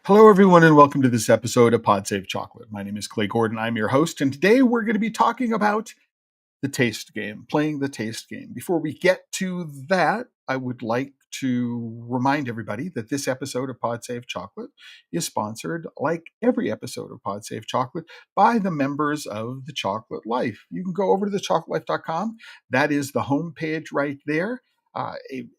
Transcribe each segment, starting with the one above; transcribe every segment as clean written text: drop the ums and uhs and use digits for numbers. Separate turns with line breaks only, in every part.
Hello, everyone, and welcome to this episode of PodSaveChocolate. My name is Clay Gordon. I'm your host, and today we're going to be talking about the taste game, playing the taste game. Before we get to that, I would like to remind everybody that this episode of PodSaveChocolate is sponsored, like every episode of PodSaveChocolate, by the members of the Chocolate Life. You can go over to thechocolatelife.com. That is the homepage right there.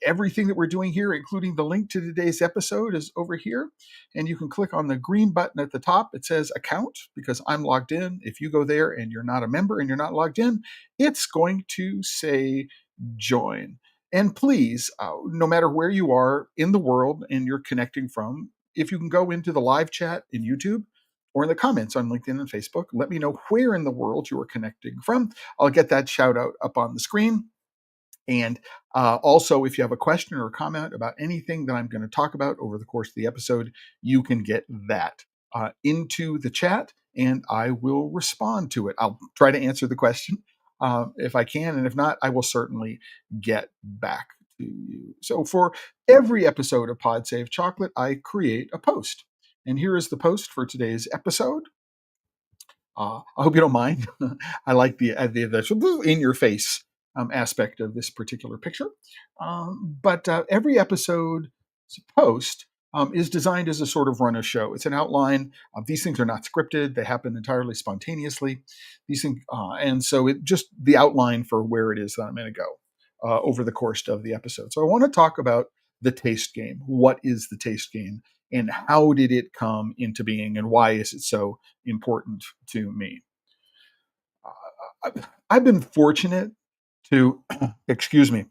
Everything that we're doing here, including the link to today's episode, is over here. And you can click on the green button at the top. It says account because I'm logged in. If you go there and you're not a member and you're not logged in, it's going to say join. And please, no matter where you are in the world and you're connecting from, if you can go into the live chat in YouTube or in the comments on LinkedIn and Facebook, let me know where in the world you are connecting from. I'll get that shout out up on the screen. And also, if you have a question or a comment about anything that I'm going to talk about over the course of the episode, you can get that into the chat and I will respond to it. I'll try to answer the question if I can. And if not, I will certainly get back to you. So for every episode of Pod Save Chocolate, I create a post. And here is the post for today's episode. I hope you don't mind. I like the in your face aspect of this particular picture. But every episode's post is designed as a sort of run a show. It's an outline. These things are not scripted. They happen entirely spontaneously. These things, and so it just the outline for where it is that I'm going to go over the course of the episode. So I want to talk about the taste game. What is the taste game? And how did it come into being? And why is it so important to me? I've been fortunate to, excuse me,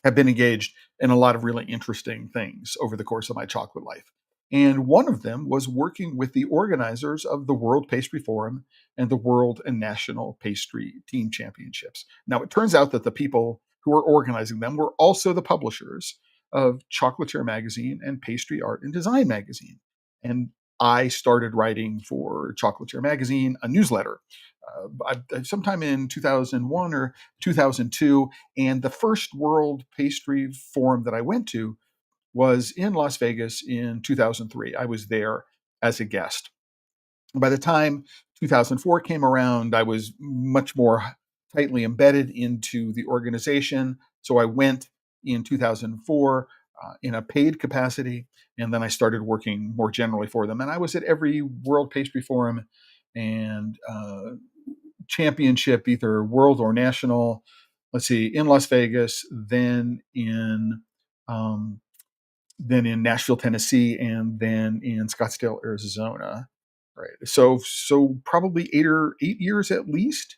have been engaged in a lot of really interesting things over the course of my chocolate life. And one of them was working with the organizers of the World Pastry Forum and the World and National Pastry Team Championships. Now, it turns out that the people who were organizing them were also the publishers of Chocolatier Magazine and Pastry Art and Design Magazine. And I started writing for Chocolatier Magazine, a newsletter, sometime in 2001 or 2002. And the first World Pastry Forum that I went to was in Las Vegas in 2003. I was there as a guest. By the time 2004 came around, I was much more tightly embedded into the organization. So I went in 2004 in a paid capacity, and then I started working more generally for them. And I was at every World Pastry Forum and championship, either world or national. Let's see, in Las Vegas, then in Nashville, Tennessee, and then in Scottsdale, Arizona. Right. So probably 8 years at least,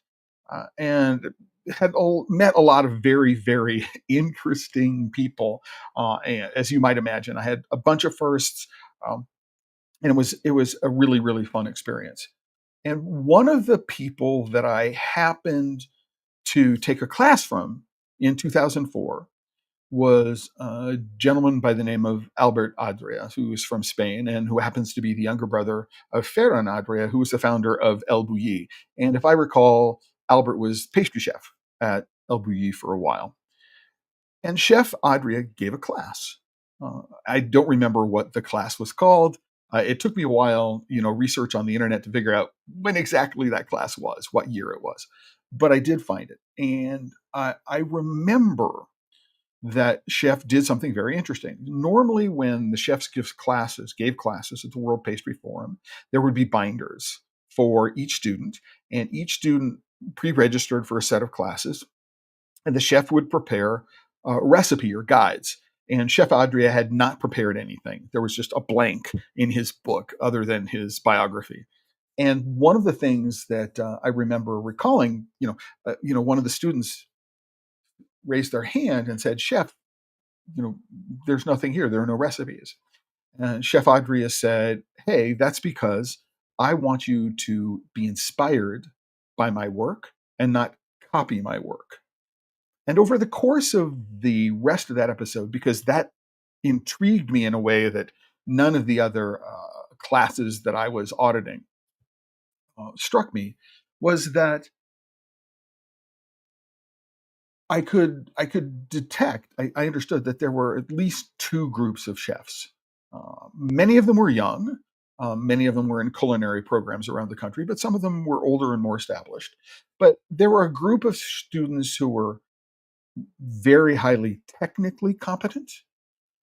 and had met a lot of very, very interesting people. And as you might imagine, I had a bunch of firsts, and it was a really, really fun experience. And one of the people that I happened to take a class from in 2004 was a gentleman by the name of Albert Adria, who is from Spain and who happens to be the younger brother of Ferran Adria, who was the founder of El Bulli. And if I recall, Albert was pastry chef at El Bulli for a while. And Chef Adria gave a class. I don't remember what the class was called. It took me a while, research on the internet to figure out when exactly that class was, what year it was. But I did find it. And I remember that Chef did something very interesting. Normally, when the chefs gave classes at the World Pastry Forum, there would be binders for each student, and each student pre-registered for a set of classes. and the chef would prepare a recipe or guides. And Chef Adria had not prepared anything. There was just a blank in his book other than his biography. And one of the things that I remember recalling, one of the students raised their hand and said, "Chef, there's nothing here. There are no recipes." And Chef Adria said, "Hey, that's because I want you to be inspired by my work and not copy my work." And over the course of the rest of that episode, because that intrigued me in a way that none of the other classes that I was auditing struck me, was that I could detect, I understood that there were at least two groups of chefs. Many of them were young. Many of them were in culinary programs around the country, but some of them were older and more established. But there were a group of students who were very highly technically competent,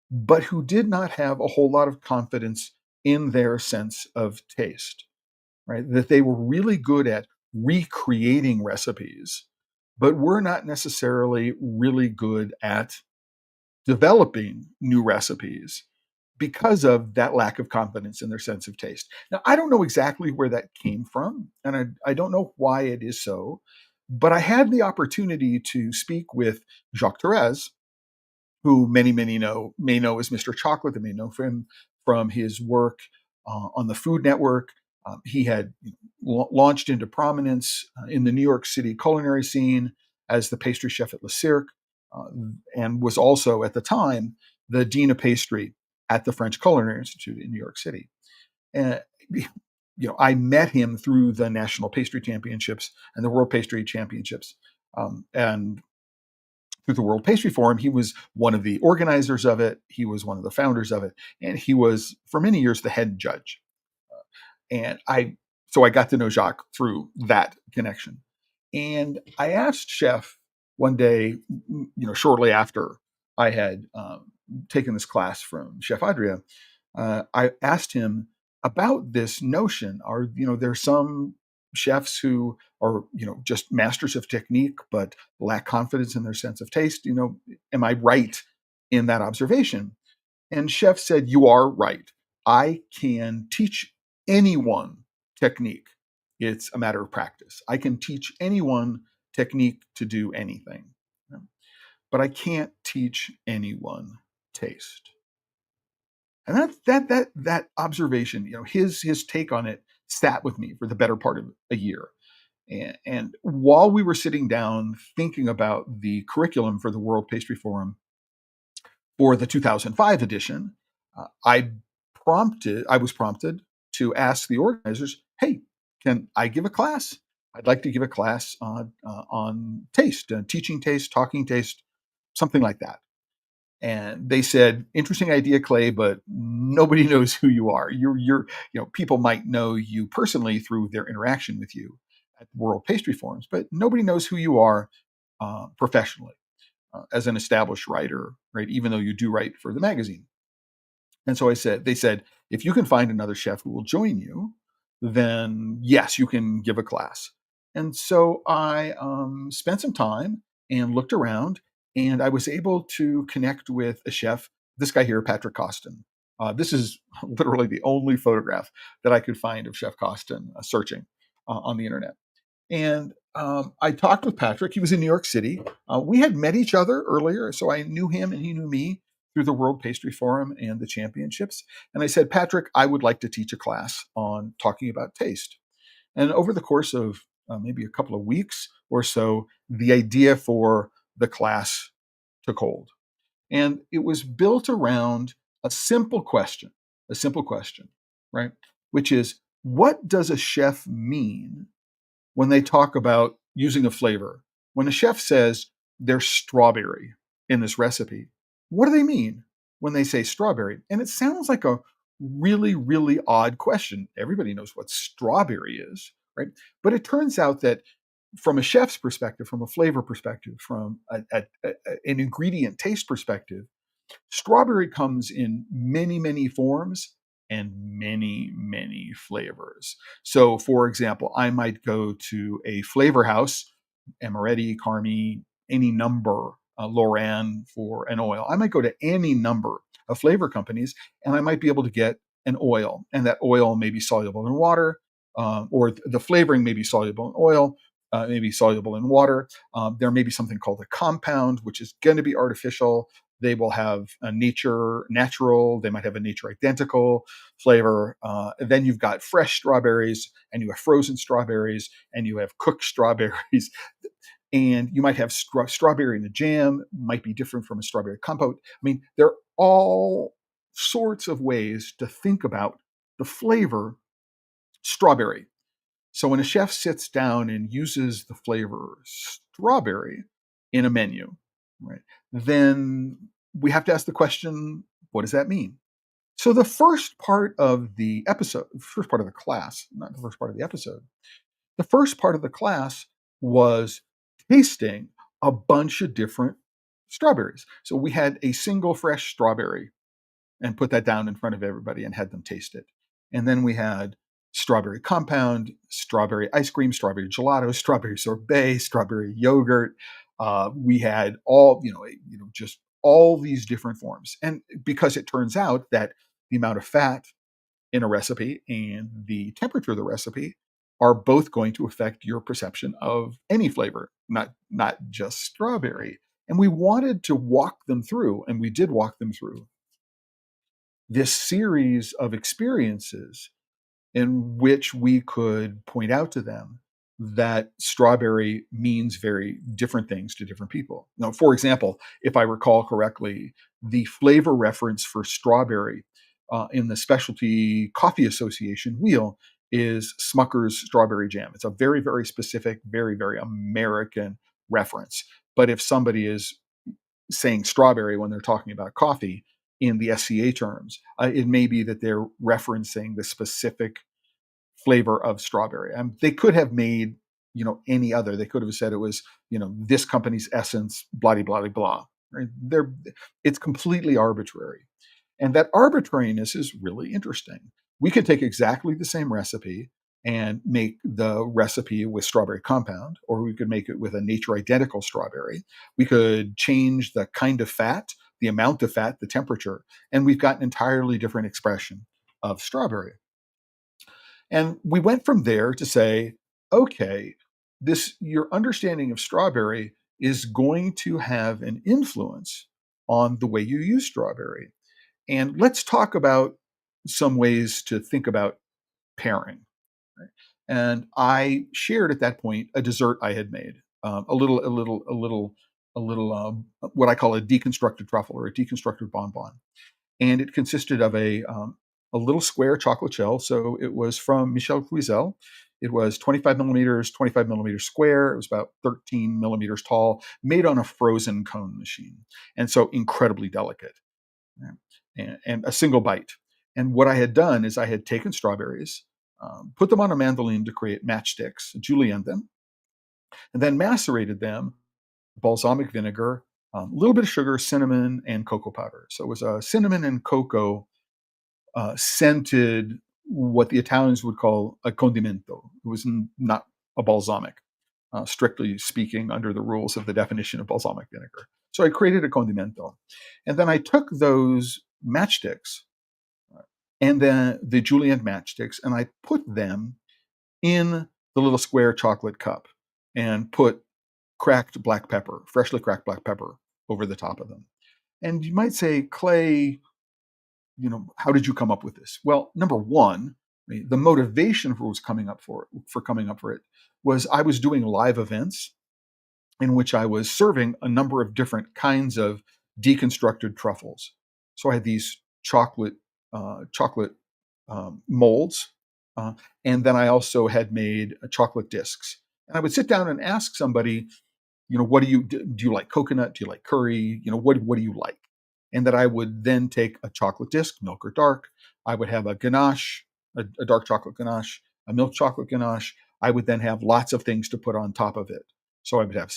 but who did not have a whole lot of confidence in their sense of taste, right? That they were really good at recreating recipes, but were not necessarily really good at developing new recipes because of that lack of confidence in their sense of taste. Now, I don't know exactly where that came from, and I don't know why it is so, but I had the opportunity to speak with Jacques Therese, who many may know as Mr. Chocolate. They may know from his work on the Food Network. He had launched into prominence in the New York City culinary scene as the pastry chef at Le Cirque, uh, and was also at the time the dean of pastry at the French Culinary Institute in New York City. And I met him through the National Pastry Championships and the World Pastry Championships, and through the World Pastry Forum. He was one of the organizers of it. He was one of the founders of it, and he was for many years the head judge. And so I got to know Jacques through that connection. And I asked Chef one day, shortly after I had taken this class from Chef Adria, I asked him about this notion. There's some chefs who are, just masters of technique, but lack confidence in their sense of taste. Am I right in that observation? And Chef said, "You are right. I can teach anyone technique. It's a matter of practice. I can teach anyone technique to do anything, but I can't teach anyone taste." And that observation, his take on it sat with me for the better part of a year. And while we were sitting down thinking about the curriculum for the World Pastry Forum for the 2005 edition, I was prompted to ask the organizers, "Hey, can I give a class? I'd like to give a class on taste, teaching taste, talking taste, something like that." And they said, "Interesting idea, Clay, but nobody knows who you are. People might know you personally through their interaction with you at World Pastry Forums, but nobody knows who you are professionally as an established writer, right? Even though you do write for the magazine." And so they said, "If you can find another chef who will join you, then yes, you can give a class." And so I spent some time and looked around, and I was able to connect with a chef, this guy here, Patrick Costin. This is literally the only photograph that I could find of Chef Costin searching on the internet. And I talked with Patrick. He was in New York City. We had met each other earlier, so I knew him and he knew me through the World Pastry Forum and the championships. And I said, "Patrick, I would like to teach a class on talking about taste." And over the course of maybe a couple of weeks or so, the idea for the class took hold. And it was built around a simple question, right? Which is, what does a chef mean when they talk about using a flavor? When a chef says there's strawberry in this recipe, what do they mean when they say strawberry? And it sounds like a really, really odd question. Everybody knows what strawberry is, right? But it turns out that from a chef's perspective, from a flavor perspective, from an ingredient taste perspective, strawberry comes in many, many forms and many, many flavors. So, for example, I might go to a flavor house, Amaretti, Carmi, any number, Loran for an oil. I might go to any number of flavor companies, and I might be able to get an oil, and that oil may be soluble in water, or the flavoring may be soluble in oil, may be soluble in water. There may be something called a compound, which is going to be artificial. They will have a natural, they might have a nature identical flavor. Then you've got fresh strawberries, and you have frozen strawberries, and you have cooked strawberries. And you might have strawberry in a jam, might be different from a strawberry compote. I mean, there are all sorts of ways to think about the flavor strawberry. So when a chef sits down and uses the flavor strawberry in a menu, right, then we have to ask the question, what does that mean? So the first part of the episode, first part of the class, not the first part of the episode, the first part of the class was tasting a bunch of different strawberries. So we had a single fresh strawberry and put that down in front of everybody and had them taste it. And then we had strawberry compound, strawberry ice cream, strawberry gelato, strawberry sorbet, strawberry yogurt. We had all, just all these different forms. And because it turns out that the amount of fat in a recipe and the temperature of the recipe are both going to affect your perception of any flavor, not just strawberry. And we wanted to walk them through, and we did walk them through this series of experiences in which we could point out to them that strawberry means very different things to different people. Now, for example, if I recall correctly, the flavor reference for strawberry in the Specialty Coffee Association wheel is Smucker's strawberry jam. It's a very, very specific, very, very American reference. But if somebody is saying strawberry when they're talking about coffee in the SCA terms, it may be that they're referencing the specific flavor of strawberry. They could have made, any other. They could have said it was, this company's essence, blah, blah, blah, blah. Right? It's completely arbitrary. And that arbitrariness is really interesting. We could take exactly the same recipe and make the recipe with strawberry compound, or we could make it with a nature identical strawberry. We could change the kind of fat, the amount of fat, the temperature, and we've got an entirely different expression of strawberry. And we went from there to say, okay, your understanding of strawberry is going to have an influence on the way you use strawberry. And let's talk about some ways to think about pairing. Right? And I shared at that point a dessert I had made, a little, what I call a deconstructed truffle or a deconstructed bonbon, and it consisted of a little square chocolate shell. So it was from Michel Cluizel. It was 25 millimeters square. It was about 13 millimeters tall, made on a frozen cone machine, and so incredibly delicate. And a single bite. And what I had done is I had taken strawberries, put them on a mandolin to create matchsticks, julienne them, and then macerated them, balsamic vinegar, a little bit of sugar, cinnamon, and cocoa powder. So it was a cinnamon and cocoa scented, what the Italians would call a condimento. It was not a balsamic, strictly speaking, under the rules of the definition of balsamic vinegar. So I created a condimento. And then I took those matchsticks and then the julienne matchsticks, and I put them in the little square chocolate cup and put freshly cracked black pepper over the top of them. And you might say, Clay, how did you come up with this? Well, number one, the motivation for coming up for it was I was doing live events in which I was serving a number of different kinds of deconstructed truffles. So I had these chocolate molds, and then I also had made chocolate discs. And I would sit down and ask somebody, what do you like coconut? Do you like curry? What do you like? And that I would then take a chocolate disc, milk or dark. I would have a ganache, a dark chocolate ganache, a milk chocolate ganache. I would then have lots of things to put on top of it. So I would have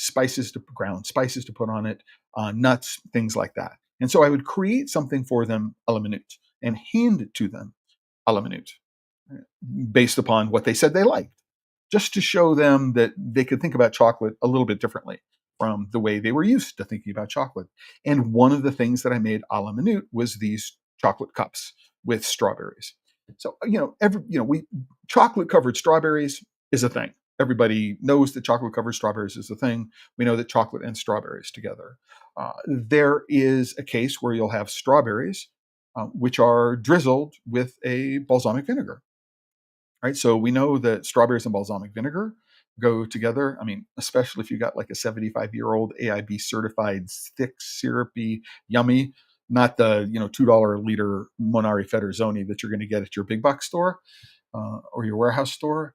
ground spices to put on it, nuts, things like that. And so I would create something for them a la minute and hand it to them a la minute based upon what they said they liked, just to show them that they could think about chocolate a little bit differently. from the way they were used to thinking about chocolate. And one of the things that I made a la minute was these chocolate cups with strawberries. So, we chocolate covered strawberries is a thing. Everybody knows that chocolate covered strawberries is a thing. We know that chocolate and strawberries together. There is a case where you'll have strawberries, which are drizzled with a balsamic vinegar. Right? So we know that strawberries and balsamic vinegar go together. I mean, especially if you got like a 75-year-old AIB certified thick, syrupy, yummy, not the $2 a liter Monari Federzoni that you're going to get at your big box store or your warehouse store.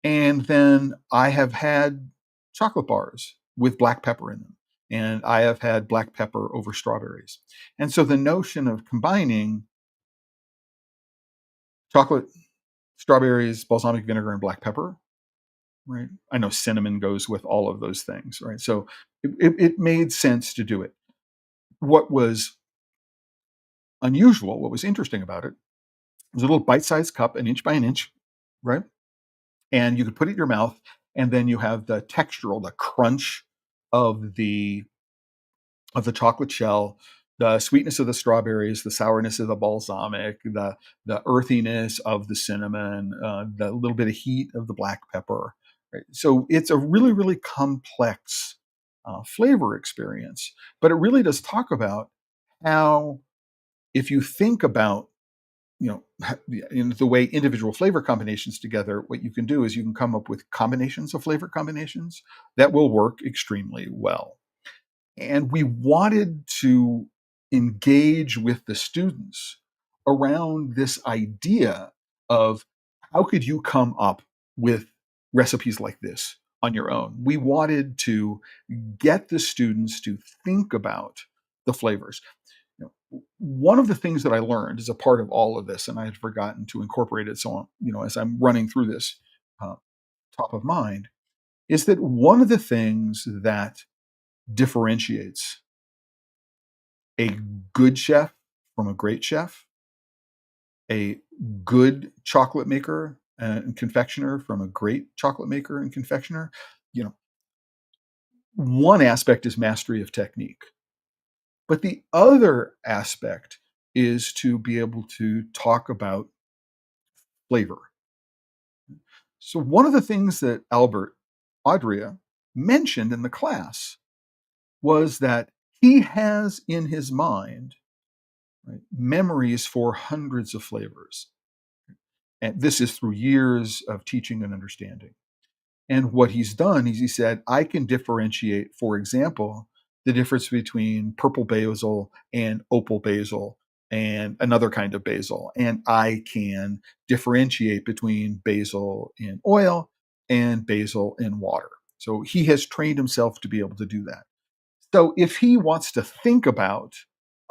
And then I have had chocolate bars with black pepper in them, and I have had black pepper over strawberries. And so the notion of combining chocolate, strawberries, balsamic vinegar, and black pepper, right? I know cinnamon goes with all of those things, right? So it made sense to do it. What was unusual, what was interesting about it, was a little bite-sized cup, an inch by an inch, right? And you could put it in your mouth, and then you have the textural, the crunch of the chocolate shell, the sweetness of the strawberries, the sourness of the balsamic, the earthiness of the cinnamon, the little bit of heat of the black pepper. Right? So it's a really, really complex flavor experience, but it really does talk about how, if you think about in the way individual flavor combinations together, what you can do is you can come up with combinations of flavor combinations that will work extremely well. And we wanted to engage with the students around this idea of how could you come up with recipes like this on your own. We wanted to get the students to think about the flavors. One of the things that I learned as a part of all of this, and I had forgotten to incorporate it, so as I'm running through this uh, top of mind, is that one of the things that differentiates a good chef from a great chef, a good chocolate maker and confectioner from a great chocolate maker and confectioner. You know, one aspect is mastery of technique, but the other aspect is to be able to talk about flavor. So one of the things that Albert Adria mentioned in the class was that he has in his mind, right, memories for hundreds of flavors. And this is through years of teaching and understanding. And what he's done is he said, I can differentiate, for example, the difference between purple basil and opal basil and another kind of basil. And I can differentiate between basil in oil and basil in water. So he has trained himself to be able to do that. So if he wants to think about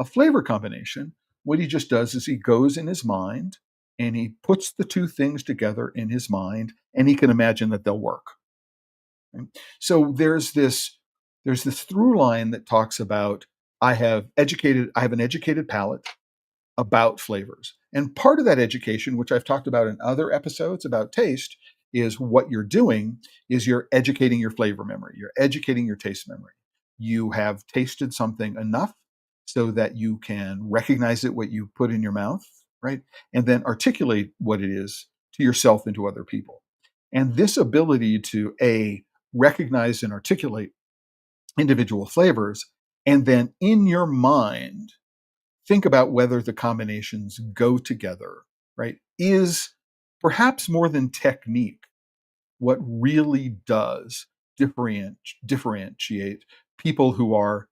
a flavor combination, what he just does is he goes in his mind and he puts the two things together in his mind, and he can imagine that they'll work. Right? So there's this through line that talks about I have an educated palate about flavors. And part of that education, which I've talked about in other episodes about taste, is what you're doing is you're educating your flavor memory. You're educating your taste memory. You have tasted something enough so that you can recognize it, what you put in your mouth, right? And then articulate what it is to yourself and to other people. And this ability to recognize and articulate individual flavors, and then in your mind think about whether the combinations go together, right, is perhaps more than technique what really does differentiate people who are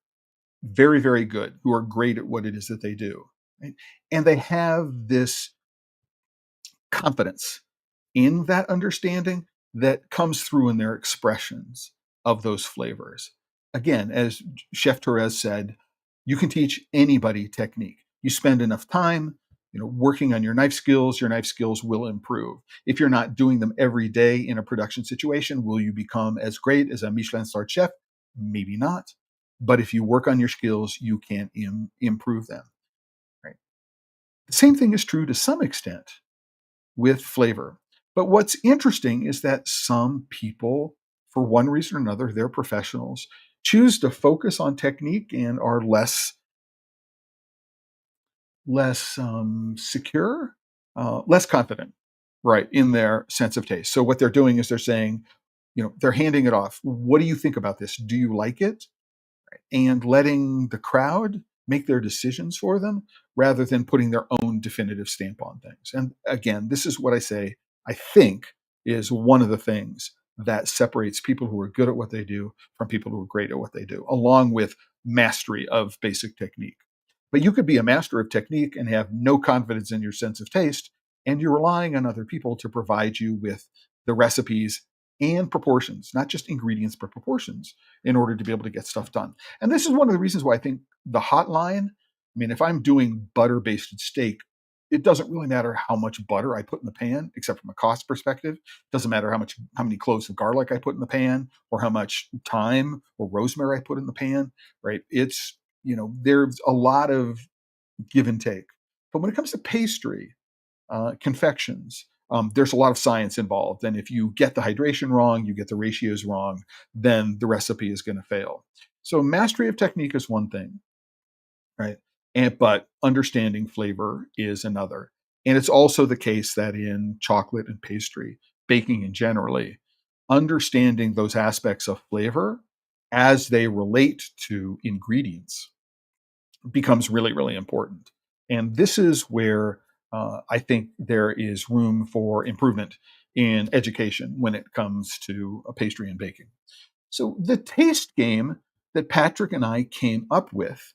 very, very good, who are great at what it is that they do. Right? And they have this confidence in that understanding that comes through in their expressions of those flavors. Again, as Chef Torres said, you can teach anybody technique. You spend enough time, working on your knife skills will improve. If you're not doing them every day in a production situation, will you become as great as a Michelin-starred chef? Maybe not. But if you work on your skills, you can improve them. Right? The same thing is true to some extent with flavor. But what's interesting is that some people, for one reason or another, they're professionals, choose to focus on technique and are less secure, less confident, right, in their sense of taste. So what they're doing is they're saying, they're handing it off. What do you think about this? Do you like it? And letting the crowd make their decisions for them rather than putting their own definitive stamp on things. And again, this is what I say, I think is one of the things that separates people who are good at what they do from people who are great at what they do, along with mastery of basic technique. But you could be a master of technique and have no confidence in your sense of taste, and you're relying on other people to provide you with the recipes and proportions, not just ingredients, but proportions in order to be able to get stuff done. And this is one of the reasons why I think the hotline, I mean, if I'm doing butter basted steak, it doesn't really matter how much butter I put in the pan, except from a cost perspective. It doesn't matter how many cloves of garlic I put in the pan, or how much thyme or rosemary I put in the pan, right? There's a lot of give and take. But when it comes to pastry, confections, there's a lot of science involved. And if you get the hydration wrong, you get the ratios wrong, then the recipe is going to fail. So mastery of technique is one thing, right? But understanding flavor is another. And it's also the case that in chocolate and pastry, baking in generally, understanding those aspects of flavor as they relate to ingredients becomes really, really important. And this is where I think there is room for improvement in education when it comes to pastry and baking. So the taste game that Patrick and I came up with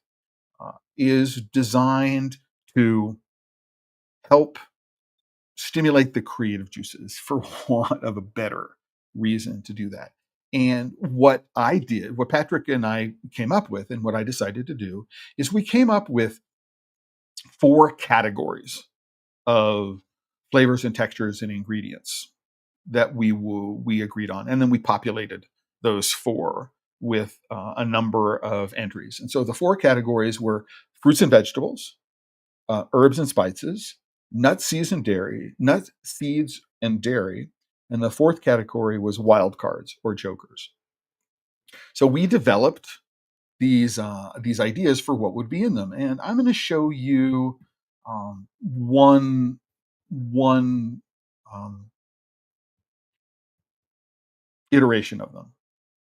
is designed to help stimulate the creative juices, for want of a better reason to do that. And what I did, what Patrick and I came up with, and what I decided to do, is we came up with 4 categories of flavors and textures and ingredients that we agreed on, and then we populated those 4 with a number of entries. And so the 4 categories were fruits and vegetables, herbs and spices, nuts, seeds, and dairy, and the 4th category was wild cards or jokers. So we developed these ideas for what would be in them, and I'm going to show you one iteration of them.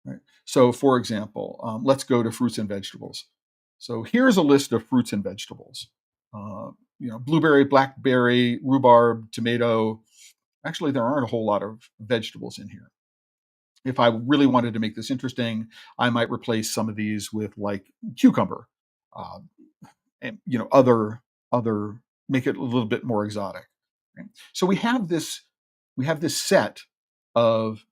Right? So, for example, let's go to fruits and vegetables. So here's a list of fruits and vegetables. Blueberry, blackberry, rhubarb, tomato. Actually, there aren't a whole lot of vegetables in here. If I really wanted to make this interesting, I might replace some of these with like cucumber, uh, and other make it a little bit more exotic. Right? So we have this set of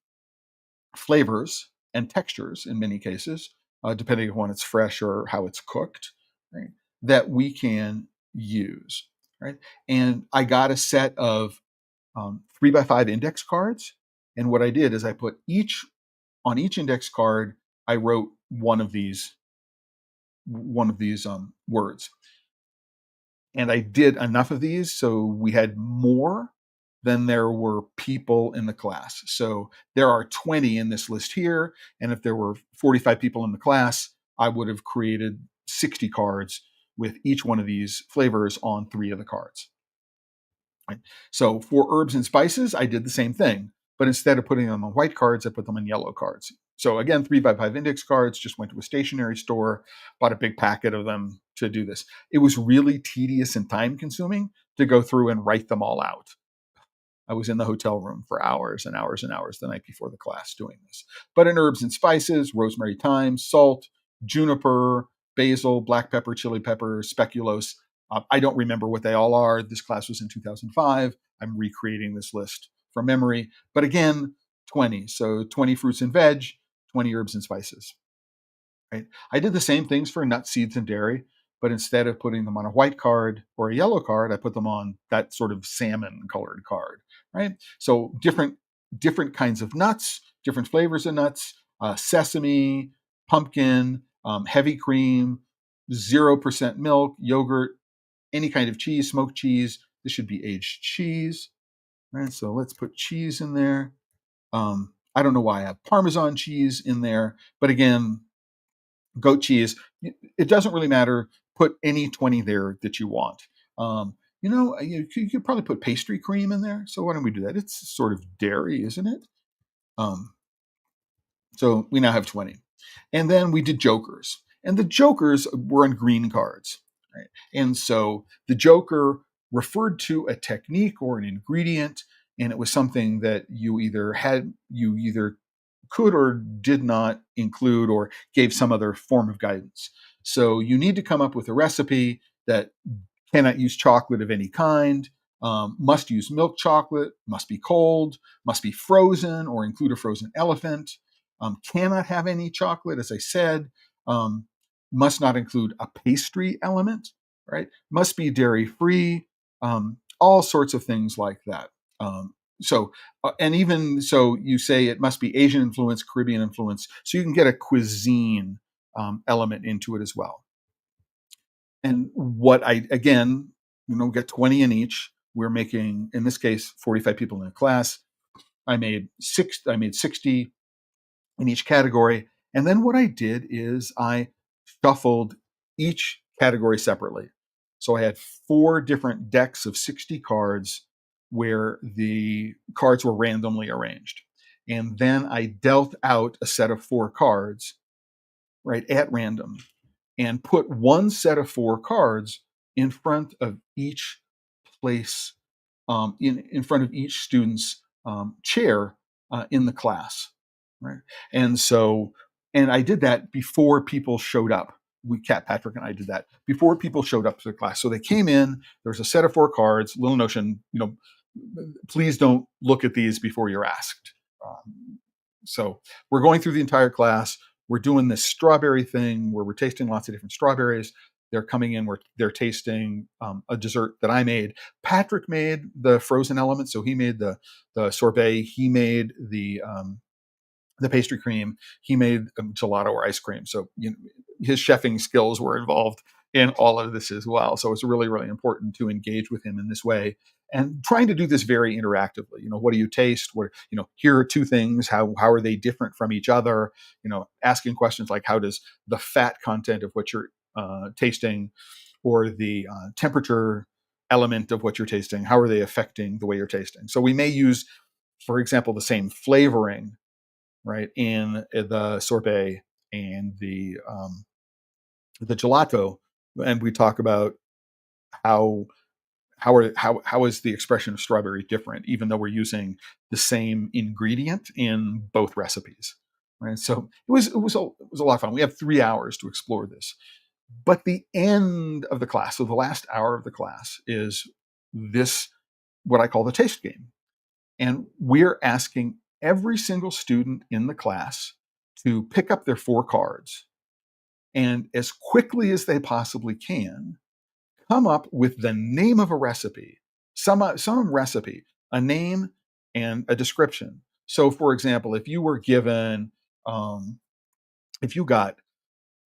flavors and textures in many cases, depending on when it's fresh or how it's cooked, right, that we can use. Right, and I got a set of 3x5 index cards, and what I did is I put on each index card, I wrote one of these words. And I did enough of these so we had more than there were people in the class. So there are 20 in this list here, and if there were 45 people in the class, I would have created 60 cards with each one of these flavors on 3 of the cards. Right? So for herbs and spices, I did the same thing, but instead of putting them on white cards, I put them on yellow cards. So again, 3x5 index cards, just went to a stationery store, bought a big packet of them to do this. It was really tedious and time consuming to go through and write them all out. I was in the hotel room for hours and hours and hours the night before the class doing this. But in herbs and spices, rosemary, thyme, salt, juniper, basil, black pepper, chili pepper, speculoos. I don't remember what they all are. This class was in 2005. I'm recreating this list from memory. But again, 20. So 20 fruits and veg, 20 herbs and spices. Right? I did the same things for nuts, seeds, and dairy, but instead of putting them on a white card or a yellow card, I put them on that sort of salmon colored card. Right? So different kinds of nuts, different flavors of nuts, sesame, pumpkin, heavy cream, 0% milk, yogurt, any kind of cheese, smoked cheese. This should be aged cheese. Right? So let's put cheese in there. I don't know why I have Parmesan cheese in there, but again, goat cheese, it doesn't really matter. Put any 20 there that you want. You could probably put pastry cream in there. So why don't we do that? It's sort of dairy, isn't it? Um, so we now have 20. And then we did jokers. And the jokers were on green cards. Right? And so the joker referred to a technique or an ingredient, and it was something that you either could or did not include or gave some other form of guidance. So you need to come up with a recipe that cannot use chocolate of any kind, must use milk chocolate, must be cold, must be frozen or include a frozen elephant, cannot have any chocolate, as I said, must not include a pastry element, right? Must be dairy free, all sorts of things like that. And even so, you say it must be Asian influence, Caribbean influence, so you can get a cuisine element into it as well. And what I again, get 20 in each. We're making, in this case, 45 people in a class. I made 60 in each category. And then what I did is I shuffled each category separately. So I had 4 different decks of 60 cards where the cards were randomly arranged. And then I dealt out a set of 4 cards, right, at random, and put one set of 4 cards in front of each place, in front of each student's chair in the class, right? And so, and I did that before people showed up. Cat Patrick and I did that before people showed up to the class. So they came in. There's a set of 4 cards. Little notion, please don't look at these before you're asked. So we're going through the entire class. We're doing this strawberry thing where we're tasting lots of different strawberries. They're coming in where they're tasting a dessert that I made. Patrick made the frozen element, so he made the sorbet. He made the pastry cream. He made gelato or ice cream. So his chefing skills were involved in all of this as well. So it's really, really important to engage with him in this way and trying to do this very interactively. What do you taste? Here are 2 things. How are they different from each other? Asking questions like, how does the fat content of what you're tasting or the temperature element of what you're tasting, how are they affecting the way you're tasting? So we may use, for example, the same flavoring, right, in the sorbet and the gelato, and we talk about how how is the expression of strawberry different, even though we're using the same ingredient in both recipes, right? So it was a lot of fun. We have 3 hours to explore this, but the end of the class, so the last hour of the class, is this what I call the taste game, and we're asking every single student in the class to pick up their 4 cards and, as quickly as they possibly can, come up with the name of a recipe, some recipe, a name and a description. So, for example, if you got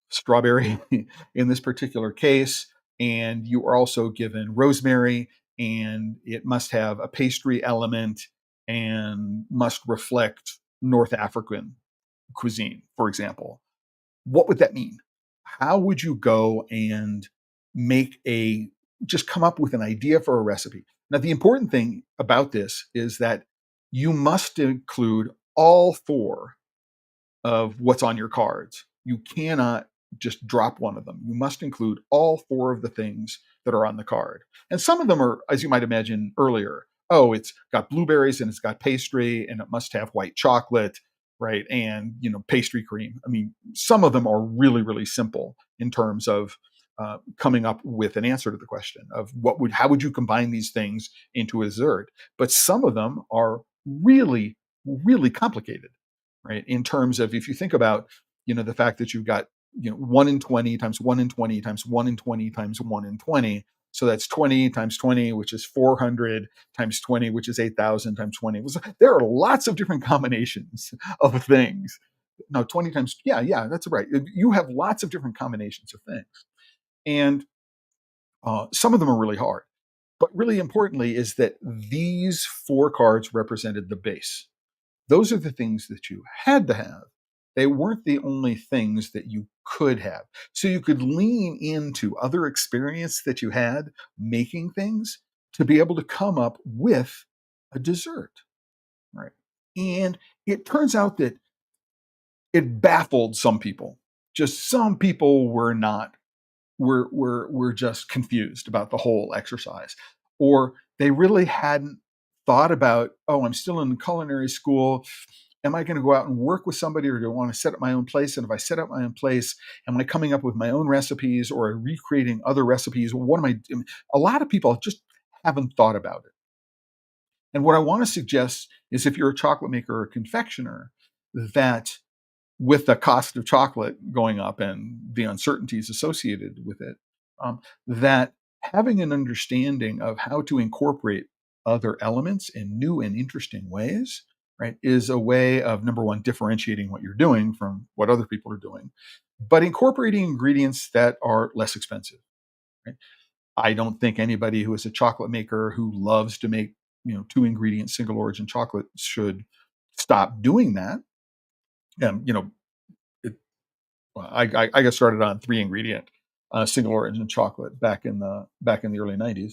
strawberry in this particular case, and you are also given rosemary, and it must have a pastry element and must reflect North African cuisine, for example. What would that mean? How would you go and make just come up with an idea for a recipe? Now, the important thing about this is that you must include all 4 of what's on your cards. You cannot just drop one of them. You must include all 4 of the things that are on the card. And some of them are, as you might imagine earlier, oh, it's got blueberries and it's got pastry and it must have white chocolate, right? And, pastry cream. I mean, some of them are really, really simple in terms of coming up with an answer to the question of how would you combine these things into a dessert? But some of them are really, really complicated, right? In terms of, if you think about, the fact that you've got, 1 in 20 times 1 in 20 times 1 in 20 times 1 in 20. So that's 20 times 20, which is 400 times 20, which is 8,000 times 20. There are lots of different combinations of things. No, 20 times, yeah, that's right. You have lots of different combinations of things. And some of them are really hard. But really importantly is that these 4 cards represented the base. those are the things that you had to have. They weren't the only things that you could have. So you could lean into other experience that you had making things to be able to come up with a dessert, right? And it turns out that it baffled some people. Just some people were not were just confused about the whole exercise, or they really hadn't thought about, oh, I'm still in culinary school. Am I going to go out and work with somebody, or do I want to set up my own place? And if I set up my own place, am I coming up with my own recipes or recreating other recipes? What am I doing? A lot of people just haven't thought about it. And what I want to suggest is, if you're a chocolate maker or a confectioner, that with the cost of chocolate going up and the uncertainties associated with it, that having an understanding of how to incorporate other elements in new and interesting ways, right, is a way of, number one, differentiating what you're doing from what other people are doing, but incorporating ingredients that are less expensive. Right? I don't think anybody who is a chocolate maker who loves to make, 2 ingredient single origin chocolate should stop doing that. And it, well, I got started on 3 ingredient single origin chocolate back in the early '90s.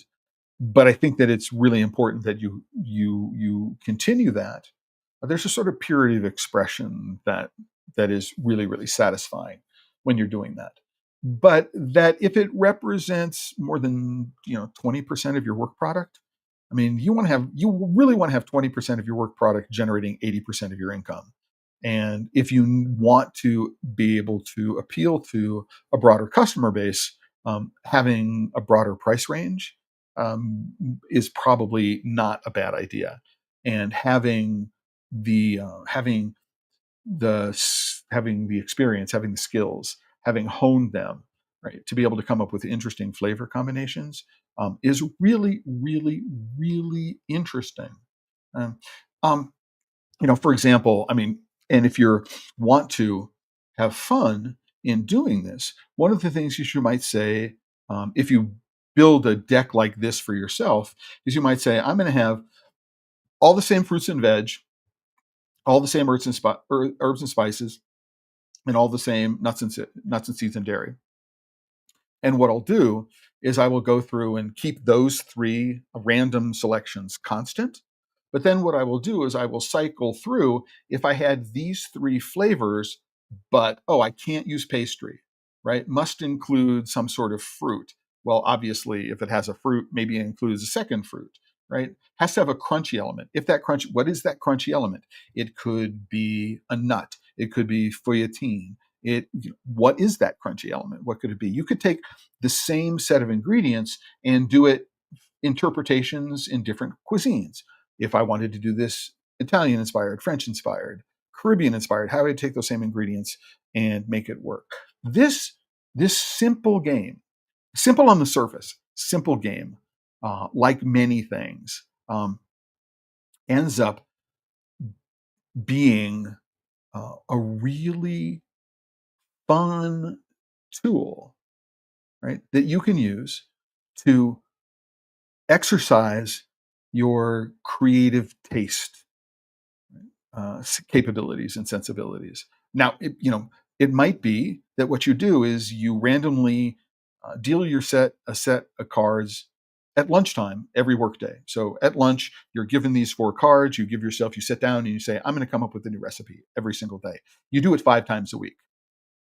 But I think that it's really important that you continue that. There's a sort of purity of expression that is really, really satisfying when you're doing that. But that if it represents more than 20% of your work product, I mean, you really want to have 20% of your work product generating 80% of your income. And if you want to be able to appeal to a broader customer base, having a broader price range is probably not a bad idea. And having the experience, having the skills, having honed them, right, to be able to come up with interesting flavor combinations is really, really, really interesting. Um, um, for example, I mean, and if you want to have fun in doing this, one of the things you might say, if you build a deck like this for yourself, is you might say, I'm going to have all the same fruits and veg, all the same herbs and spices, and all the same nuts and seeds and dairy. And what I'll do is I will go through and keep those 3 random selections constant. But then what I will do is I will cycle through, if I had these 3 flavors, but, oh, I can't use pastry, right? Must include some sort of fruit. Well, obviously, if it has a fruit, maybe it includes a second fruit, right? Has to have a crunchy element. What is that crunchy element? It could be a nut. It could be feuilletine. What is that crunchy element? What could it be? You could take the same set of ingredients and do it interpretations in different cuisines. If I wanted to do this Italian inspired, French inspired, Caribbean inspired, how would I take those same ingredients and make it work? This simple game, simple on the surface, simple game, like many things, ends up being a really fun tool, right, that you can use to exercise your creative taste capabilities and sensibilities. Now, it might be that what you do is you randomly deal a set of cards at lunchtime every workday. So at lunch, you're given these 4 cards. You sit down and you say, I'm going to come up with a new recipe every single day. You do it 5 times a week.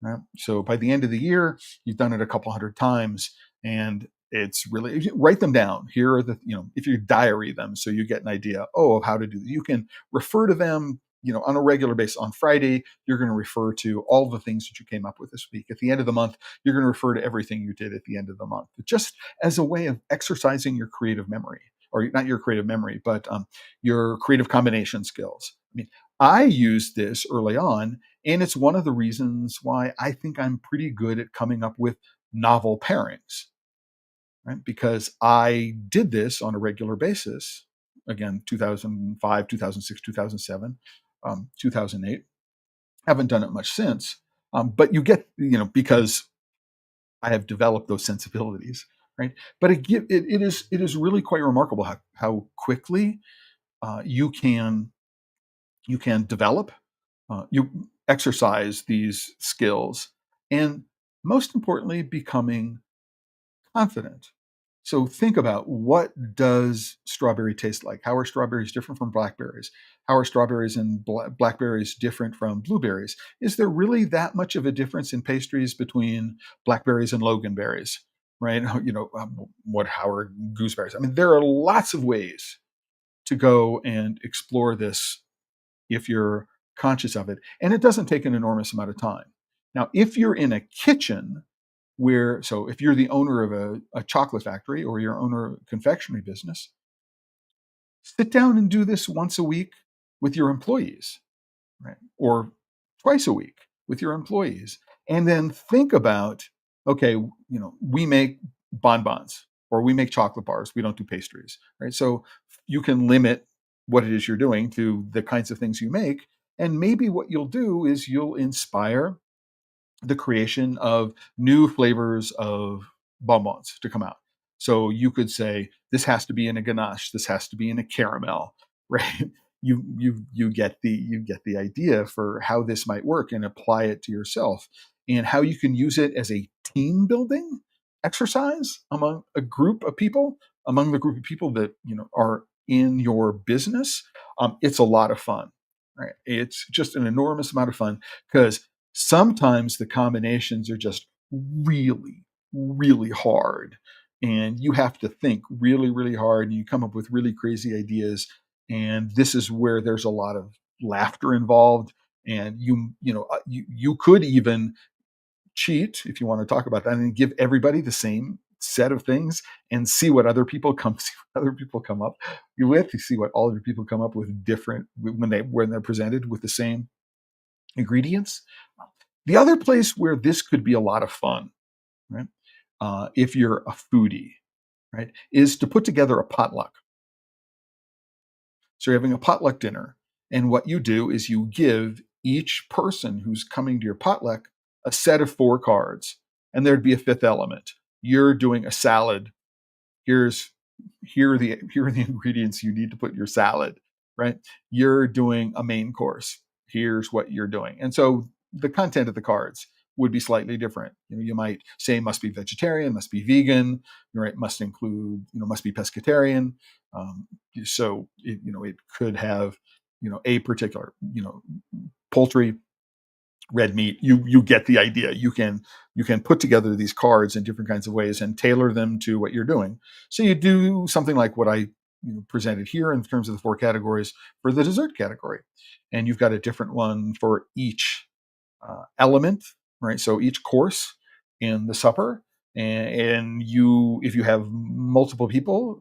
Right? So by the end of the year, you've done it a couple hundred times, and it's really, if you write them down. Here are if you diary them, so you get an idea, of how to do. You can refer to them, on a regular basis. On Friday, you're going to refer to all the things that you came up with this week. At the end of the month, you're going to refer to everything you did at the end of the month, just as a way of exercising your creative memory, or not your creative memory, but your creative combination skills. I mean, I used this early on, and it's one of the reasons why I think I'm pretty good at coming up with novel pairings, right? Because I did this on a regular basis. Again, 2005, 2006, 2007, 2008. Haven't done it much since. But you get, because I have developed those sensibilities, right? But it is really quite remarkable how quickly you can You can develop, you exercise these skills, and most importantly, becoming confident. So think about, what does strawberry taste like? How are strawberries different from blackberries? How are strawberries and blackberries different from blueberries? Is there really that much of a difference in pastries between blackberries and loganberries? Right? What how are gooseberries? I mean, there are lots of ways to go and explore this if you're conscious of it, and it doesn't take an enormous amount of time. Now, if you're in a kitchen if you're the owner of a chocolate factory or you're owner of a confectionery business, sit down and do this once a week with your employees, right? Or twice a week with your employees. And then think about, okay, we make bonbons or we make chocolate bars. We don't do pastries, right? So you can limit what it is you're doing to the kinds of things you make. And maybe what you'll do is you'll inspire the creation of new flavors of bonbons to come out. So you could say, this has to be in a ganache, this has to be in a caramel, right? You get the idea for how this might work and apply it to yourself, and how you can use it as a team building exercise among the group of people that are in your business. It's a lot of fun, right? It's just an enormous amount of fun, because sometimes the combinations are just really, really hard. And you have to think really, really hard, and you come up with really crazy ideas. And this is where there's a lot of laughter involved. And you could even cheat, if you want to talk about that, and give everybody the same set of things and see what other people come see what other people come up with. You see what all other people come up with different when they're presented with the same ingredients. The other place where this could be a lot of fun, right, if you're a foodie, right, is to put together a potluck. So you're having a potluck dinner, and what you do is you give each person who's coming to your potluck a set of 4 cards, and there'd be a fifth element. You're doing a salad. Here's here are the ingredients you need to put in your salad, right? You're doing a main course. Here's what you're doing. And so the content of the cards would be slightly different. You might say must be vegetarian, must be vegan, right? Must include, must be pescatarian. Um, it could have, a particular, poultry, red meat. You get the idea. You can put together these cards in different kinds of ways and tailor them to what you're doing. So you do something like what I presented here in terms of the 4 categories for the dessert category, and you've got a different one for each element, right? So each course in the supper, and if you have multiple people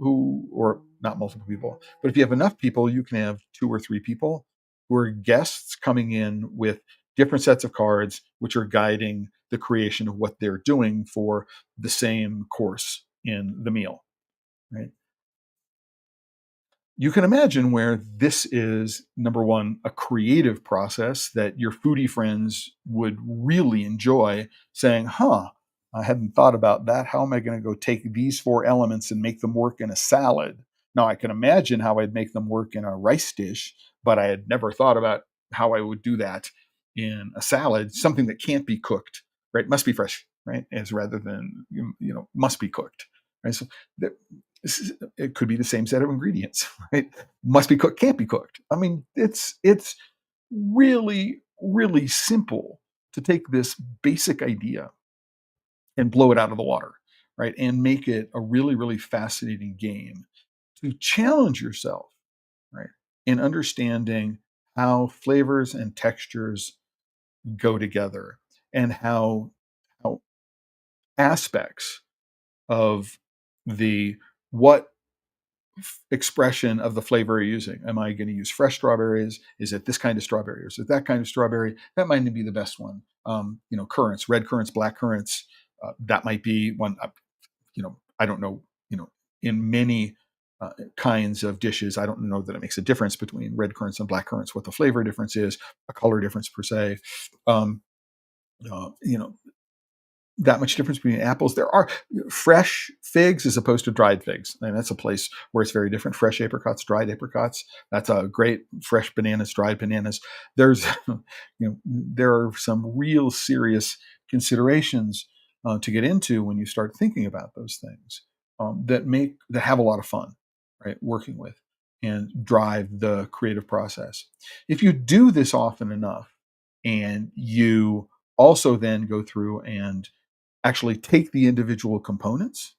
or not multiple people, but if you have enough people, you can have 2 or 3 people who are guests coming in with different sets of cards, which are guiding the creation of what they're doing for the same course in the meal, right? You can imagine where this is, number one, a creative process that your foodie friends would really enjoy, saying, I hadn't thought about that. How am I going to go take these 4 elements and make them work in a salad? Now, I can imagine how I'd make them work in a rice dish, but I had never thought about how I would do that in a salad, something that can't be cooked, right? Must be fresh, right? As rather than, must be cooked, right? So it could be the same set of ingredients, right? Must be cooked, can't be cooked. I mean, it's really, really simple to take this basic idea and blow it out of the water, right? And make it a really, really fascinating game to challenge yourself, right? In understanding how flavors and textures go together, and how aspects of the what expression of the flavor you're using. Am I going to use fresh strawberries? Is it this kind of strawberry? Or is it that kind of strawberry? That might be the best one. Currants, red currants, black currants. That might be one. I don't know. In many kinds of dishes, I don't know that it makes a difference between red currants and black currants. What the flavor difference is, a color difference per se. Um, uh, you know, that much difference between apples. There are fresh figs as opposed to dried figs, and that's a place where it's very different. Fresh apricots, dried apricots. That's a great fresh bananas, dried bananas. There's, there are some real serious considerations to get into when you start thinking about those things that have a lot of fun, right? Working with and drive the creative process. If you do this often enough, and you also then go through and actually take the individual components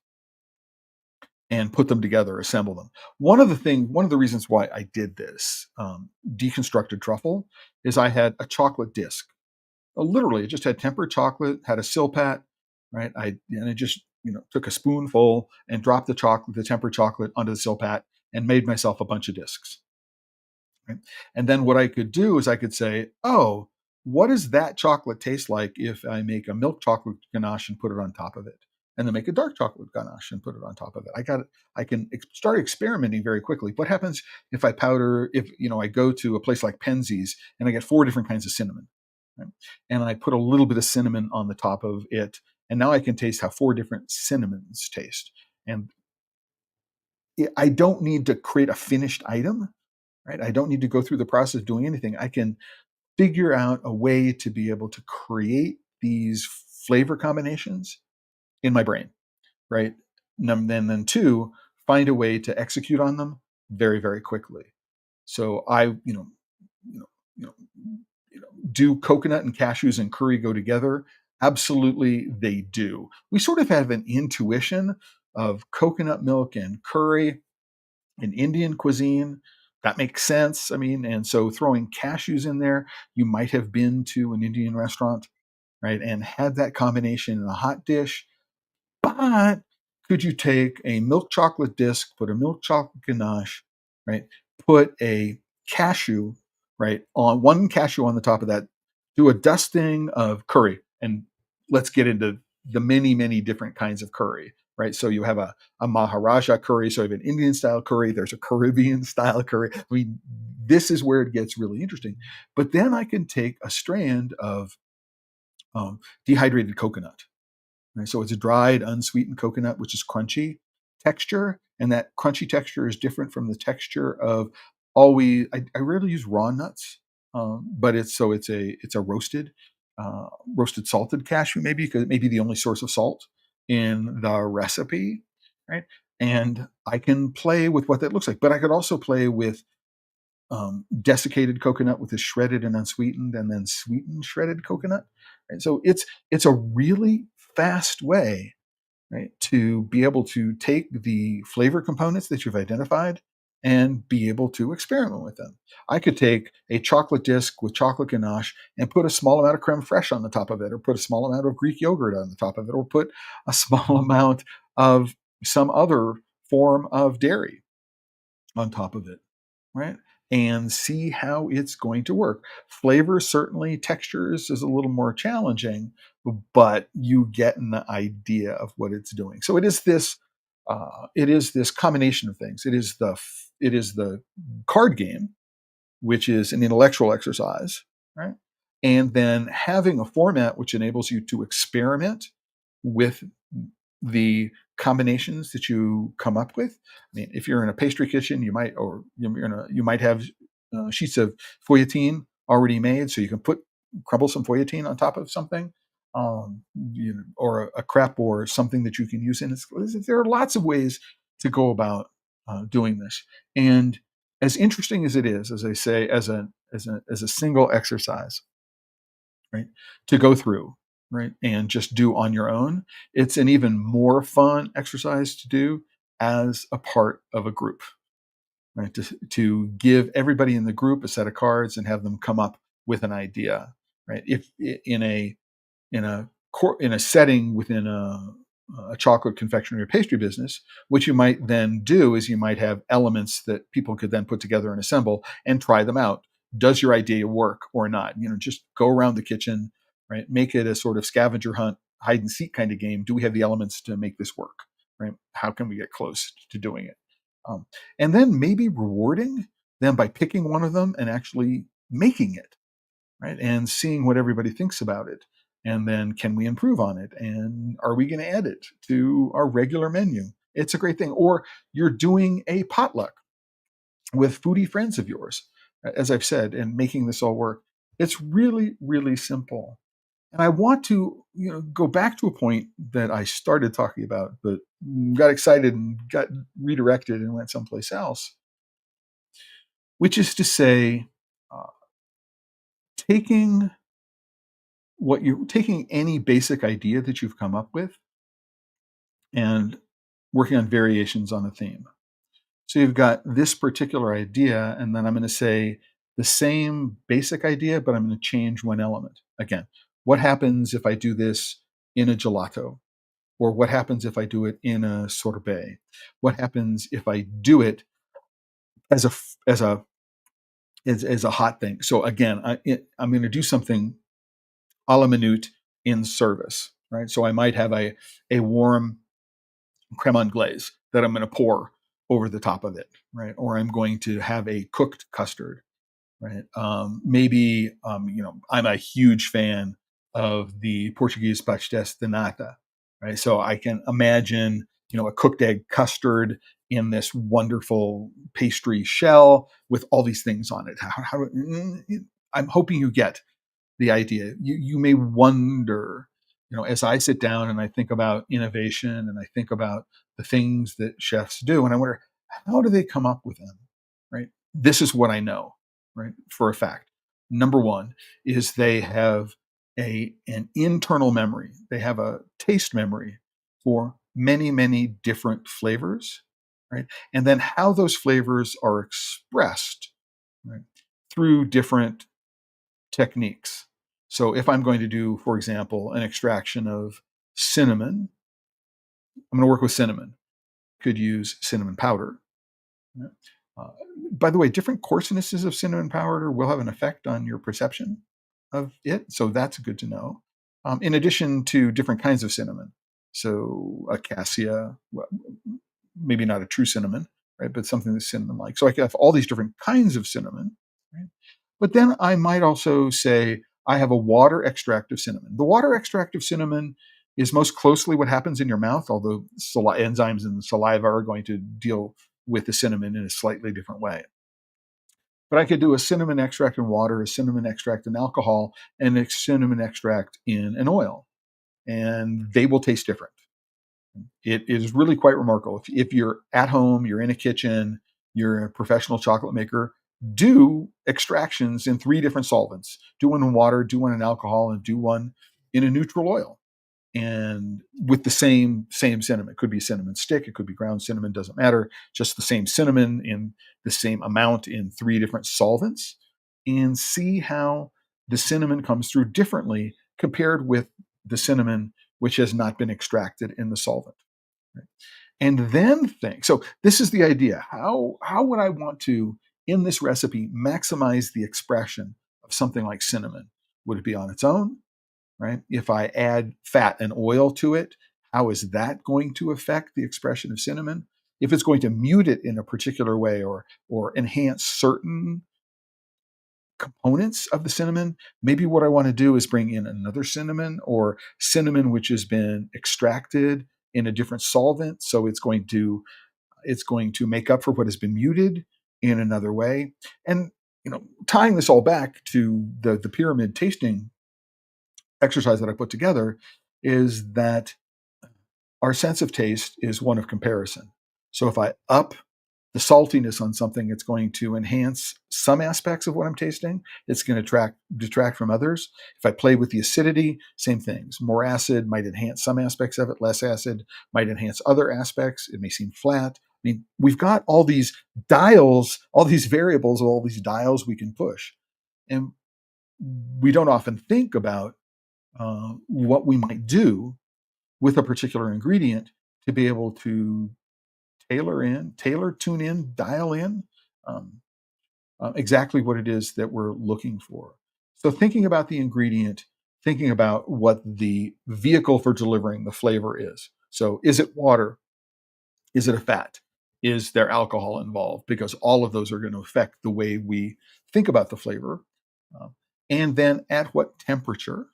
and put them together, assemble them. One of the reasons why I did this deconstructed truffle is I had a chocolate disc. Literally, it just had tempered chocolate, had a silpat, right? I just took a spoonful and dropped the tempered chocolate onto the silpat, and made myself a bunch of discs. Right? And then what I could do is I could say, oh, what does that chocolate taste like if I make a milk chocolate ganache and put it on top of it? And then make a dark chocolate ganache and put it on top of it. I can start experimenting very quickly. What happens if I powder, if I go to a place like Penzies and I get 4 different kinds of cinnamon, right? And I put a little bit of cinnamon on the top of it, and now I can taste how 4 different cinnamons taste. And I don't need to create a finished item, right? I don't need to go through the process of doing anything. I can figure out a way to be able to create these flavor combinations in my brain, right? And then two, find a way to execute on them very, very quickly. So you know, you know, do coconut and cashews and curry go together? Absolutely, they do. We sort of have an intuition of coconut milk and curry in Indian cuisine. That makes sense. I mean, and so throwing cashews in there, you might have been to an Indian restaurant, right, and had that combination in a hot dish. But could you take a milk chocolate disc, put a milk chocolate ganache, right? Put a cashew, right, on one cashew on the top of that, do a dusting of curry, and let's get into the many, many different kinds of curry, right? So you have a Maharaja curry, so you have an Indian style curry, there's a Caribbean style curry. I mean, this is where it gets really interesting. But then I can take a strand of dehydrated coconut. Right? So it's a dried, unsweetened coconut, which is crunchy texture, and that crunchy texture is different from the texture of always. I rarely use raw nuts, but it's a roasted salted cashew, maybe because it may be the only source of salt in the recipe, right? And I can play with what that looks like, but I could also play with desiccated coconut with the shredded and unsweetened, and then sweetened shredded coconut. And so it's a really fast way, right, to be able to take the flavor components that you've identified and be able to experiment with them. I could take a chocolate disc with chocolate ganache and put a small amount of creme fraiche on the top of it, or put a small amount of Greek yogurt on the top of it, or put a small amount of some other form of dairy on top of it, right? And see how it's going to work. Flavor, certainly, textures is a little more challenging, but you get an idea of what it's doing. So it is this combination of things. It is the card game, which is an intellectual exercise, right? And then having a format which enables you to experiment with the combinations that you come up with. I mean, if you're in a pastry kitchen, you might have sheets of feuilletine already made, so you can crumble some feuilletine on top of something, or a crepe or something that you can use in. There are lots of ways to go about doing this, and as interesting as it is, as I say, as a single exercise, right, to go through, right, and just do on your own. It's an even more fun exercise to do as a part of a group, right? To give everybody in the group a set of cards and have them come up with an idea, right? If in a setting within a chocolate confectionery or pastry business, what you might then do is you might have elements that people could then put together and assemble and try them out. Does your idea work or not? Just go around the kitchen, right? Make it a sort of scavenger hunt, hide and seek kind of game. Do we have the elements to make this work? Right? How can we get close to doing it? And then maybe rewarding them by picking one of them and actually making it, right? And seeing what everybody thinks about it. And then can we improve on it? And are we going to add it to our regular menu? It's a great thing. Or you're doing a potluck with foodie friends of yours, as I've said, and making this all work. It's really, really simple. And I want to, go back to a point that I started talking about, but got excited and got redirected and went someplace else, which is to say, uh, taking taking any basic idea that you've come up with and working on variations on a theme. So you've got this particular idea, and then I'm going to say the same basic idea, but I'm going to change one element. Again, what happens if I do this in a gelato? Or what happens if I do it in a sorbet? What happens if I do it as a as a hot thing? So again, I'm going to do something a la minute in service, right? So I might have a warm creme anglaise that I'm going to pour over the top of it, right? Or I'm going to have a cooked custard, right? Maybe I'm a huge fan of the Portuguese pastéis de nata, right? So I can imagine a cooked egg custard in this wonderful pastry shell with all these things on it. I'm hoping you get the idea. You may wonder, as I sit down and I think about innovation and I think about the things that chefs do, and I wonder, how do they come up with them? Right? This is what I know, right? For a fact. Number one is they have an internal memory. They have a taste memory for many, many different flavors, right? And then how those flavors are expressed, right, through different techniques. So if I'm going to do, for example, an extraction of cinnamon, I'm going to work with cinnamon. Could use cinnamon powder. Yeah. Uh, by the way, different coarsenesses of cinnamon powder will have an effect on your perception of it. So that's good to know. In addition to different kinds of cinnamon. So acacia, well, maybe not a true cinnamon, right? But something that's cinnamon like. So I could have all these different kinds of cinnamon, right? But then I might also say I have a water extract of cinnamon. The water extract of cinnamon is most closely what happens in your mouth, although enzymes in the saliva are going to deal with the cinnamon in a slightly different way. But I could do a cinnamon extract in water, a cinnamon extract in alcohol, and a cinnamon extract in an oil, and they will taste different. It is really quite remarkable. If you're at home, you're in a kitchen, you're a professional chocolate maker, do extractions in 3 different solvents. Do one in water, do one in alcohol, and do one in a neutral oil. And with the same cinnamon. It could be cinnamon stick, it could be ground cinnamon, doesn't matter. Just the same cinnamon in the same amount in 3 different solvents, and see how the cinnamon comes through differently compared with the cinnamon which has not been extracted in the solvent. Right? And then think. So this is the idea. How would I want to, in this recipe, maximize the expression of something like cinnamon? Would it be on its own? Right? If I add fat and oil to it, how is that going to affect the expression of cinnamon? If it's going to mute it in a particular way or enhance certain components of the cinnamon, maybe what I want to do is bring in another cinnamon or cinnamon which has been extracted in a different solvent, so it's going to make up for what has been muted in another way. And tying this all back to the pyramid tasting exercise that I put together is that our sense of taste is one of comparison. So if I up the saltiness on something, it's going to enhance some aspects of what I'm tasting. It's going to detract from others. If I play with the acidity, same things. More acid might enhance some aspects of it. Less acid might enhance other aspects. It may seem flat. I mean, we've got all these dials, all these variables, all these dials we can push. And we don't often think about what we might do with a particular ingredient to be able to tune in, dial in um, exactly what it is that we're looking for. So thinking about the ingredient, thinking about what the vehicle for delivering the flavor is. So is it water? Is it a fat? Is there alcohol involved? Because all of those are going to affect the way we think about the flavor. Um, and then at what temperature?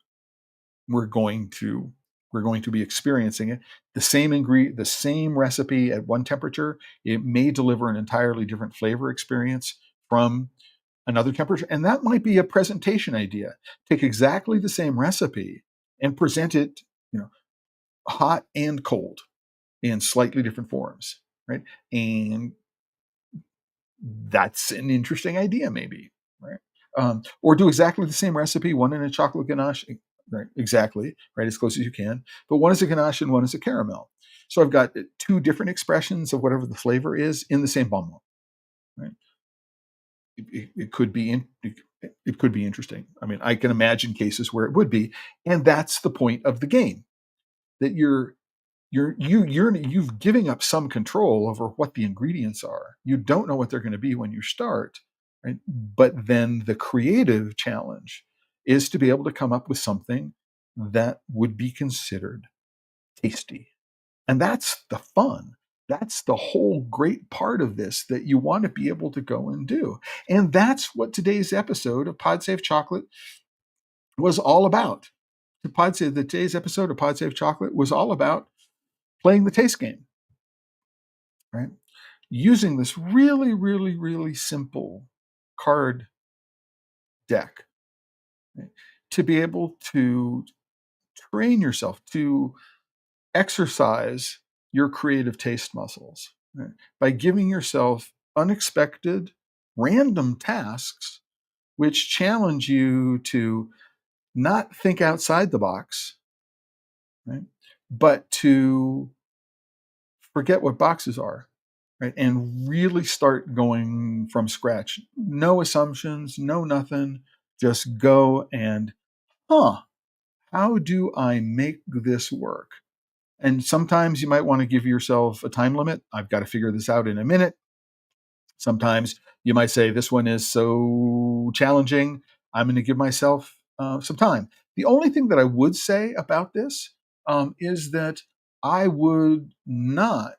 we're going to be experiencing it. The same recipe at one temperature, it may deliver an entirely different flavor experience from another temperature. And that might be a presentation idea. Take exactly the same recipe and present it, hot and cold in slightly different forms, right? And that's an interesting idea, maybe, right? Or do exactly the same recipe, one in a chocolate ganache, right? Exactly, right, as close as you can, but one is a ganache and one is a caramel. So I've got two different expressions of whatever the flavor is in the same bonbon, right? It could be it could be interesting. I mean, I can imagine cases where it would be, and that's the point of the game, that you've giving up some control over what the ingredients are. You don't know what they're going to be when you start, right? But then the creative challenge is to be able to come up with something that would be considered tasty. And that's the fun. That's the whole great part of this that you want to be able to go and do. And that's what today's episode of Pod Save Chocolate was all about. Today's episode of Pod Save Chocolate was all about playing the taste game, right? Using this really, really, really simple card deck, right, to be able to train yourself to exercise your creative taste muscles, right, by giving yourself unexpected, random tasks which challenge you to not think outside the box, right, but to forget what boxes are, right, and really start going from scratch. No assumptions, no nothing. Just go and, how do I make this work? And sometimes you might want to give yourself a time limit. I've got to figure this out in a minute. Sometimes you might say, this one is so challenging, I'm going to give myself some time. The only thing that I would say about this is that I would not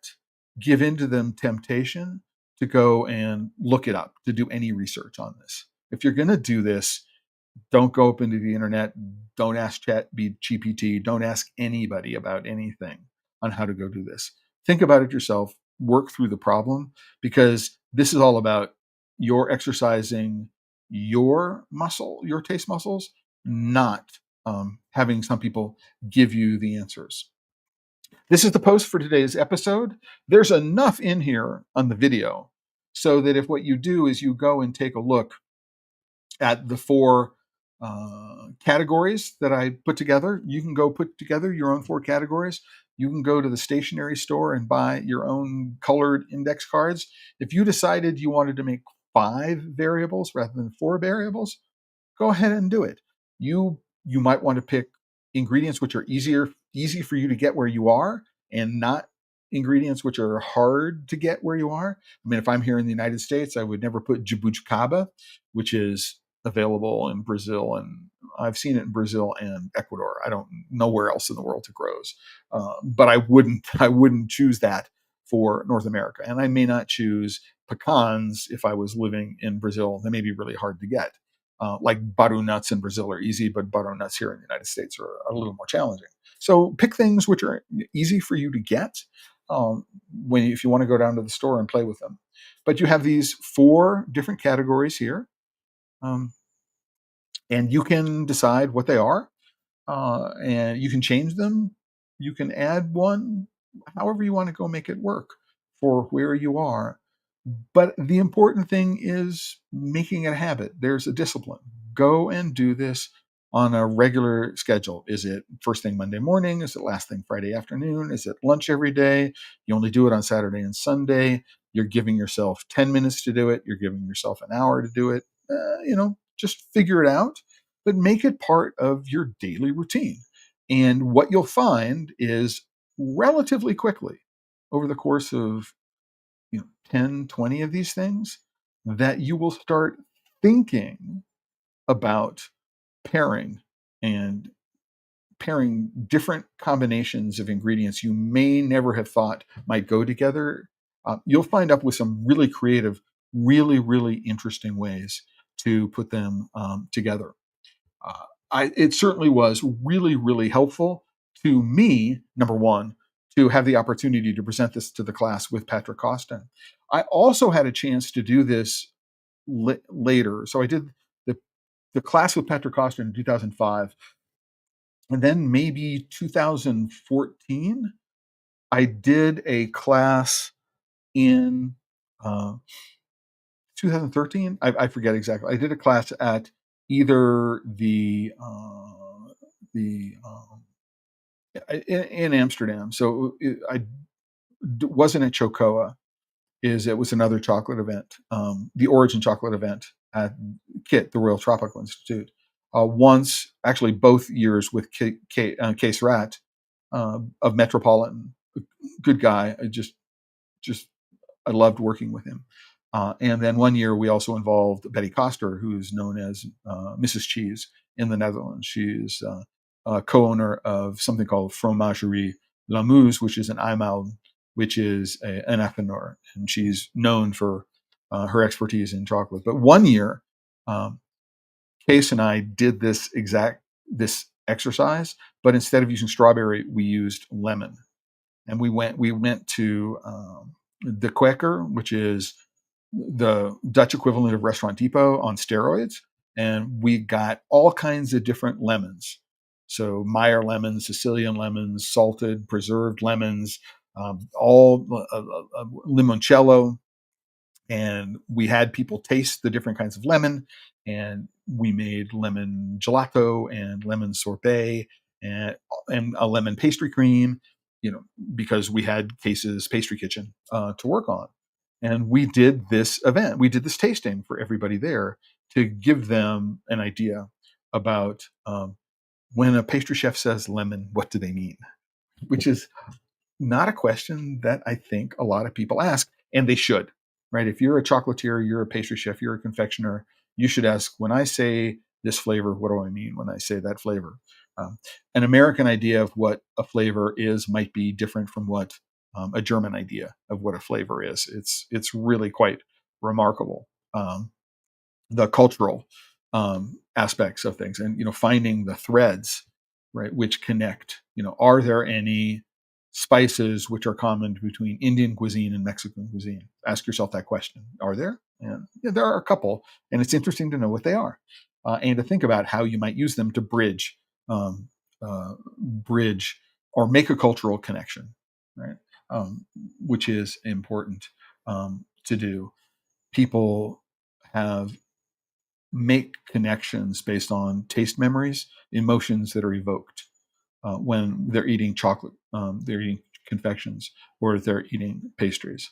give in to the temptation to go and look it up, to do any research on this. If you're going to do this, don't go up into the internet. Don't ask ChatGPT. Don't ask anybody about anything on how to go do this. Think about it yourself. Work through the problem, because this is all about your exercising your taste muscles, not having some people give you the answers. This is the post for today's episode. There's enough in here on the video so that if what you do is you go and take a look at the four categories that I put together. You can go put together your own four categories. You can go to the stationery store and buy your own colored index cards. If you decided you wanted to make 5 variables rather than 4 variables, go ahead and do it. You might want to pick ingredients which are easy for you to get where you are, and not ingredients which are hard to get where you are. I mean, if I'm here in the United States, I would never put jabuticaba, which is available in Brazil, and I've seen it in Brazil and Ecuador. I don't know where else in the world it grows, but I wouldn't choose that for North America, and I may not choose pecans if I was living in Brazil. They may be really hard to get. Like baru nuts in Brazil are easy, but baru nuts here in the United States are a little more challenging. So pick things which are easy for you to get if you want to go down to the store and play with them. But you have these 4 different categories here, and you can decide what they are, and you can change them. You can add one, however you want to go make it work for where you are. But the important thing is making it a habit. There's a discipline. Go and do this on a regular schedule. Is it first thing Monday morning? Is it last thing Friday afternoon? Is it lunch every day? You only do it on Saturday and Sunday. You're giving yourself 10 minutes to do it. You're giving yourself an hour to do it. Just figure it out, but make it part of your daily routine. And what you'll find is, relatively quickly, over the course of 10, 20 of these things, that you will start thinking about pairing and pairing different combinations of ingredients you may never have thought might go together. You'll find up with some really creative, really, really interesting ways to put them together. it certainly was really, really helpful to me, number one, to have the opportunity to present this to the class with Patrick Costin. I also had a chance to do this later. So I did the, the class with Patrick Costin in 2005. And then maybe 2014, I did a class in uh, 2013. I forget exactly. I did a class at either the in Amsterdam. So I wasn't at Chocoa. It was another chocolate event, the Origin Chocolate event at KIT, the Royal Tropical Institute. Once, actually, both years with Case Rat of Metropolitan. Good guy. Just I loved working with him. And then one year we also involved Betty Koster, who's known as Mrs. Cheese in the Netherlands. She's a co-owner of something called Fromagerie Lamuse, which is an Eimal, which is an Affinor, and she's known for her expertise in chocolate. But one year, um, Case and I did this exercise, but instead of using strawberry, we used lemon, and we went to the Quaker, which is the Dutch equivalent of Restaurant Depot on steroids, and we got all kinds of different lemons. So Meyer lemons, Sicilian lemons, salted, preserved lemons, all limoncello, and we had people taste the different kinds of lemon, and we made lemon gelato and lemon sorbet and a lemon pastry cream, because we had Case's pastry kitchen to work on. And we did this event, we did this tasting for everybody there to give them an idea about when a pastry chef says lemon, what do they mean? Which is not a question that I think a lot of people ask, and they should, right? If you're a chocolatier, you're a pastry chef, you're a confectioner, you should ask, when I say this flavor, what do I mean when I say that flavor? An American idea of what a flavor is might be different from what a German idea of what a flavor is. It's really quite remarkable. The cultural aspects of things, and finding the threads, right, which connect. Are there any spices which are common between Indian cuisine and Mexican cuisine? Ask yourself that question. Are there? And yeah, there are a couple, and it's interesting to know what they are, and to think about how you might use them to um, bridge or make a cultural connection, right? Which is important to do. People have make connections based on taste memories, emotions that are evoked when they're eating chocolate, they're eating confections, or they're eating pastries.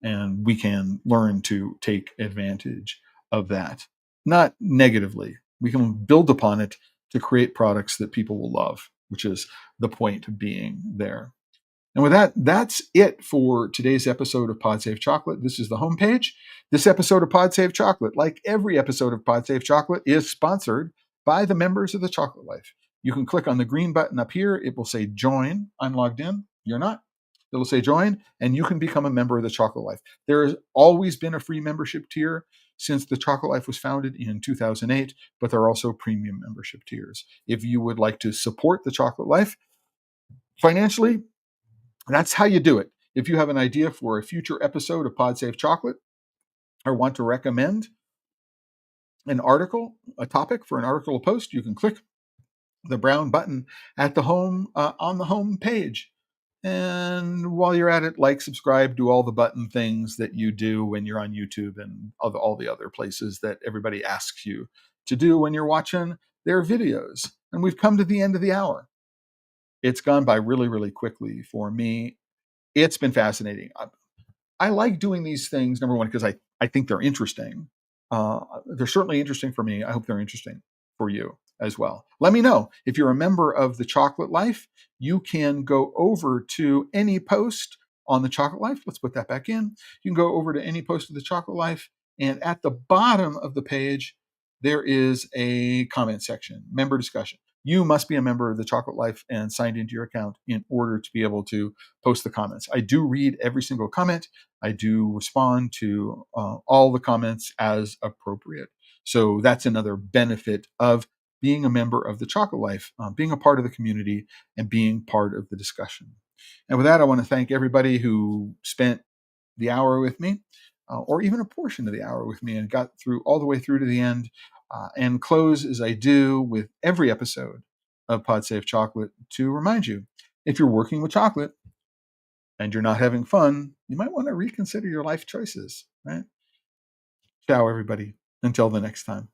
And we can learn to take advantage of that, not negatively. We can build upon it to create products that people will love, which is the point being there. And with that, that's it for today's episode of PodSave Chocolate. This is the homepage. This episode of PodSave Chocolate, like every episode of PodSave Chocolate, is sponsored by the members of the Chocolate Life. You can click on the green button up here. It will say join. I'm logged in. You're not. It'll say join, and you can become a member of the Chocolate Life. There has always been a free membership tier since the Chocolate Life was founded in 2008, but there are also premium membership tiers. If you would like to support the Chocolate Life financially, that's how you do it. If you have an idea for a future episode of PodSave Chocolate, or want to recommend an article, a topic for an article or post, you can click the brown button at the home on the home page. And while you're at it, like, subscribe, do all the button things that you do when you're on YouTube and all the other places that everybody asks you to do when you're watching their videos. And we've come to the end of the hour. It's gone by really, really quickly for me. It's been fascinating. I like doing these things, number one, because I think they're interesting. They're certainly interesting for me. I hope they're interesting for you as well. Let me know. If you're a member of the Chocolate Life, you can go over to any post on the Chocolate Life. Let's put that back in. You can go over to any post of the Chocolate Life, and at the bottom of the page, there is a comment section, member discussion. You must be a member of the Chocolate Life and signed into your account in order to be able to post the comments. I do read every single comment. I do respond to all the comments as appropriate. So that's another benefit of being a member of the chocolate life, being a part of the community, and being part of the discussion. And with that, I want to thank everybody who spent the hour with me, or even a portion of the hour with me, and got through all the way through to the end. And close as I do with every episode of Pod Save Chocolate to remind you, if you're working with chocolate and you're not having fun, you might want to reconsider your life choices, right? Ciao, everybody. Until the next time.